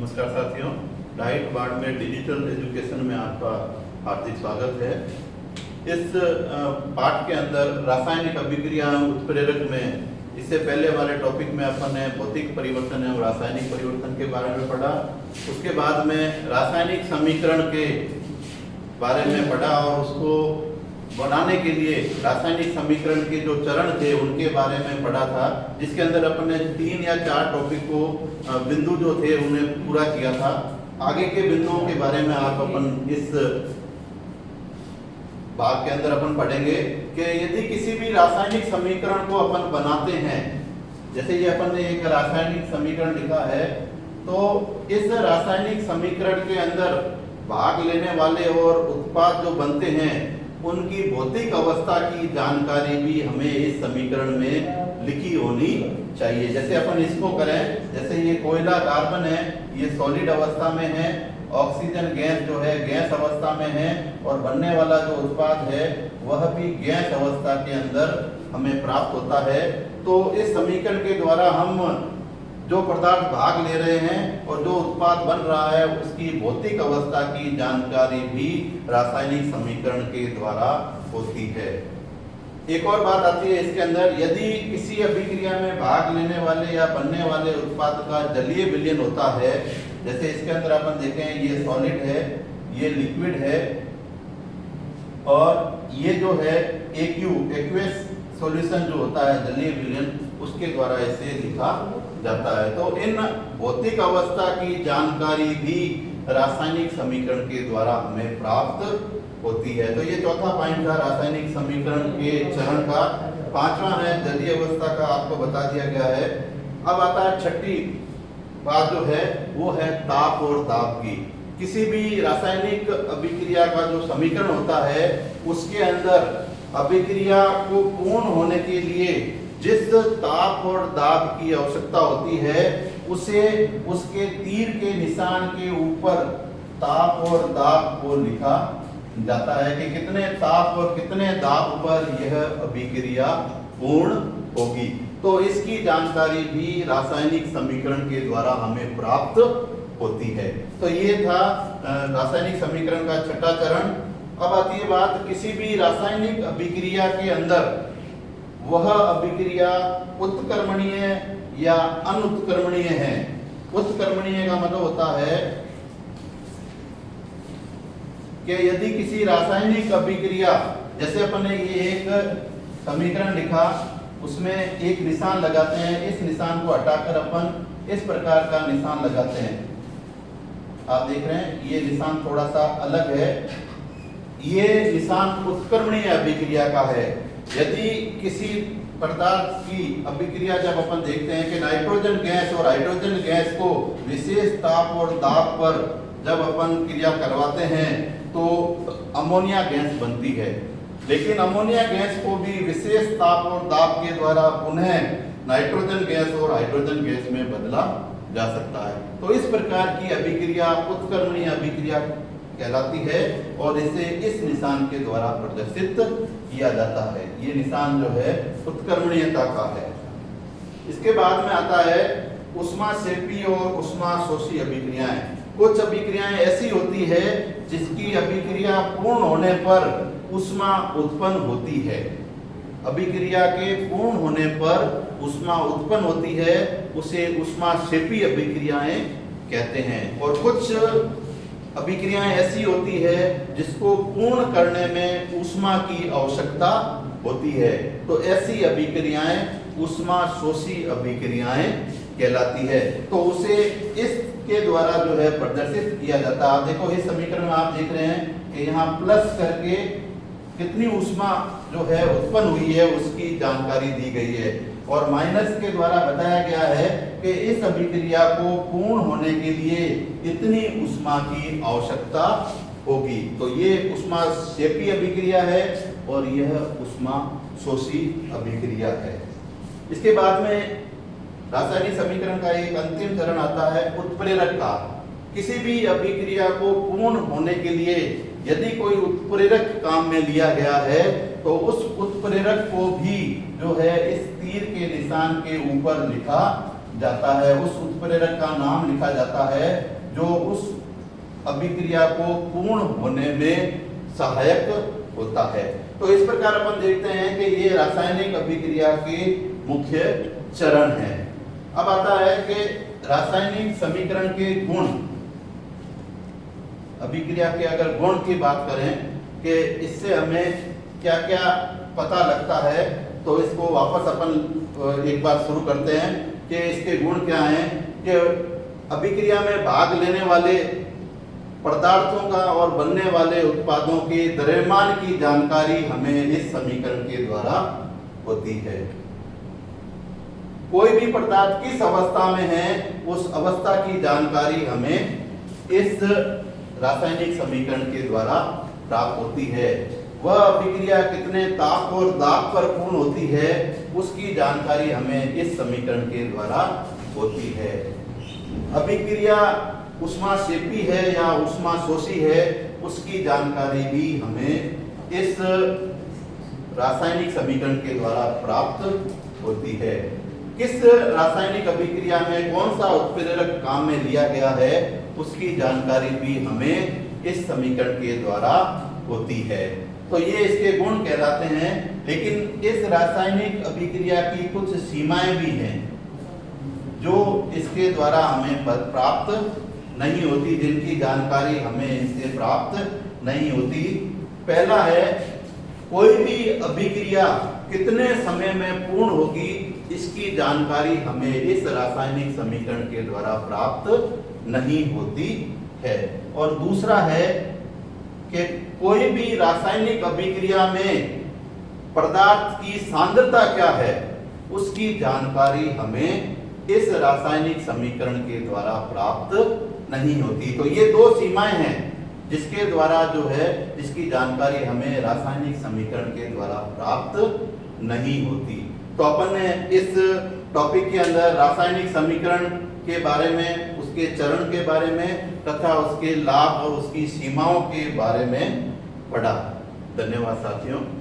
नमस्कार साथियों, diet Barmer digital education में आपका हार्दिक स्वागत है। इस पाठ के अंदर रासायनिक अभिक्रिया एवं उत्प्रेरक में इससे पहले वाले टॉपिक में अपन ने भौतिक परिवर्तन एवं रासायनिक परिवर्तन के बारे में पढ़ा। उसके बाद में रासायनिक समीकरण के बारे में पढ़ा और उसको बनाने के लिए रासायनिक समीकरण के जो चरण थे उनके बारे में पढ़ा था, जिसके अंदर अपन ने 3 या 4 टॉपिक को बिंदु जो थे उन्हें पूरा किया था। आगे के बिंदुओं के बारे में आप अपन इस भाग के अंदर अपन पढ़ेंगे कि यदि किसी भी रासायनिक समीकरण को अपन बनाते हैं, जैसे ये अपन ने एक रासायनिक समीकरण लिखा है, तो इस रासायनिक समीकरण के अंदर भाग लेने वाले और उत्पाद जो बनते हैं उनकी भौतिक अवस्था की जानकारी भी हमें इस समीकरण में लिखी होनी चाहिए। जैसे अपन इसको करें, जैसे ये कोयला कार्बन है, ये सॉलिड अवस्था में है, ऑक्सीजन गैस जो है गैस अवस्था में है, और बनने वाला जो उत्पाद है वह भी गैस अवस्था के अंदर हमें प्राप्त होता है। तो इस समीकरण के द्वारा हम जो पदार्थ भाग ले रहे हैं और जो उत्पाद बन रहा है उसकी भौतिक अवस्था की जानकारी भी रासायनिक समीकरण के द्वारा होती है। एक और बात आती है इसके अंदर, यदि किसी अभिक्रिया में भाग लेने वाले या बनने वाले उत्पाद का जलीय विलयन होता है, जैसे इसके अंदर अपन देखें ये सॉलिड है, ये लिक्विड है, और ये जो है एक्वेस सॉल्यूशन जो होता है जलीय विलयन, उसके द्वारा इसे लिखा जाता है। तो इन भौतिक अवस्था की जानकारी भी रासायनिक समीकरण के द्वारा हमें प्राप्त होती है। तो ये चौथा पॉइंट था रासायनिक समीकरण के चरण का। 5वां है जलीय अवस्था का, आपको बता दिया गया है। अब आता है छठी बात जो है वो है ताप और दाब की। किसी भी रासायनिक अभिक्रिया का जो समीकरण होता है उसके अंदर अभिक्रिया को पूर्ण होने के लिए जिस ताप और दाब की आवश्यकता होती है उसे उसके तीर के निशान के ऊपर ताप और दाब को लिखा जाता है कि कितने ताप और कितने दाब पर यह अभिक्रिया पूर्ण होगी। तो इसकी जानकारी भी रासायनिक समीकरण के द्वारा हमें प्राप्त होती है। तो ये था रासायनिक समीकरण का छठा चरण। अब आती है बात, किसी भी रासायनिक अभिक्रिया के अंदर वह अभिक्रिया उत्क्रमणीय या अनुत्क्रमणीय है। उत्क्रमणीय का मतलब होता है कि यदि किसी रासायनिक अभिक्रिया, जैसे अपन ने ये एक समीकरण लिखा, उसमें एक निशान लगाते हैं, इस निशान को हटाकर अपन इस प्रकार का निशान लगाते हैं। आप देख रहे हैं ये निशान थोड़ा सा अलग है, ये निशान उत्क्रमणीय अभिक्रिया का है। यदि किसी पदार्थ की अभिक्रिया जब अपन देखते हैं कि नाइट्रोजन गैस और हाइड्रोजन गैस को विशेष ताप और दाब पर जब अपन क्रिया करवाते हैं तो अमोनिया गैस बनती है, लेकिन अमोनिया गैस को भी विशेष ताप और दाब के द्वारा पुनः नाइट्रोजन गैस और हाइड्रोजन गैस में बदला जा सकता है। तो इस प्रकार की अभिक्रिया उत्क्रमणीय अभिक्रिया कहलाती है और इसे इस निशान के द्वारा प्रदर्शित किया जाता है। ये निशान जो है उत्क्रमणीयता का है। इसके बाद में आता है ऊष्माक्षेपी और ऊष्माशोषी अभिक्रियाएं। कुछ अभिक्रियाएं ऐसी होती है जिसकी अभिक्रिया पूर्ण होने पर ऊष्मा उत्पन्न होती है। अभिक्रिया के पूर्ण होने पर ऊष्मा उत्पन्न होती है, उसे ऊष्माक्षेपी अभिक्रियाएं कहते हैं। और कुछ अभिक्रियाएं ऐसी होती है जिसको पूर्ण करने में ऊष्मा की आवश्यकता होती है, तो ऐसी अभिक्रियाएं ऊष्माशोषी अभिक्रियाएं कहलाती है। तो उसे इसके द्वारा जो है प्रदर्शित किया जाता है। देखो इस समीकरण में आप देख रहे हैं कि यहाँ प्लस करके कितनी ऊष्मा जो है उत्पन्न हुई है उसकी जानकारी दी गई है, और माइनस के द्वारा बताया गया है कि इस अभिक्रिया को पूर्ण होने के लिए इतनी ऊष्मा की आवश्यकता होगी। तो ये ऊष्माक्षेपी अभिक्रिया है और यह ऊष्माशोषी अभिक्रिया है। इसके बाद में रासायनिक समीकरण का एक अंतिम चरण आता है उत्प्रेरक का। किसी भी अभिक्रिया को पूर्ण होने के लिए यदि कोई उत्प्रेरक काम में लिया गया है तो उस उत्प्रेरक को भी जो है इस तीर के निशान के ऊपर लिखा जाता है, उस उत्प्रेरक का नाम लिखा जाता है जो उस अभिक्रिया को पूर्ण होने में सहायक होता है। तो इस प्रकार अपन देखते हैं कि ये रासायनिक अभिक्रिया के मुख्य चरण हैं। अब आता है कि रासायनिक समीकरण के गुण। अभिक्रिया के अगर गुण की बात करें कि इससे हमें क्या क्या पता लगता है, तो इसको वापस अपन एक बार शुरू करते हैं कि इसके गुण क्या हैं। कि अभिक्रिया में भाग लेने वाले पदार्थों का और बनने वाले उत्पादों के द्रव्यमान की जानकारी हमें इस समीकरण के द्वारा होती है। कोई भी पदार्थ किस अवस्था में है, उस अवस्था की जानकारी हमें इस रासायनिक समीकरण के द्वारा प्राप्त होती है। वह अभिक्रिया कितने ताप और दाब पर पूर्ण होती है, उसकी जानकारी हमें इस समीकरण के द्वारा होती है। अभिक्रिया ऊष्माक्षेपी है या ऊष्माशोषी है, उसकी जानकारी भी हमें इस रासायनिक समीकरण के द्वारा प्राप्त होती है। किस रासायनिक अभिक्रिया में कौन सा उत्प्रेरक काम में लिया गया है, उसकी जानकारी भी हमें इस समीकरण के द्वारा होती है। तो ये इसके गुण कहलाते हैं। लेकिन इस रासायनिक अभिक्रिया की कुछ सीमाएं भी हैं जो इसके द्वारा हमें प्राप्त नहीं होती, जिनकी जानकारी हमें इससे प्राप्त नहीं होती। पहला है, कोई भी अभिक्रिया कितने समय में पूर्ण होगी, इसकी जानकारी हमें इस रासायनिक समीकरण के द्वारा प्राप्त नहीं होती है। और दूसरा है कि कोई भी रासायनिक अभिक्रिया में पदार्थ की सांद्रता क्या है, उसकी जानकारी हमें इस रासायनिक समीकरण के द्वारा प्राप्त नहीं होती। तो ये दो सीमाएं हैं जिसके द्वारा जो है, इसकी जानकारी हमें रासायनिक समीकरण के द्वारा प्राप्त नहीं होती। तो अपन ने इस टॉपिक के अंदर रासायनिक समीकरण के बारे में, उसके चरण के बारे में तथा उसके लाभ और उसकी सीमाओं के बारे में पढ़ा। धन्यवाद साथियों।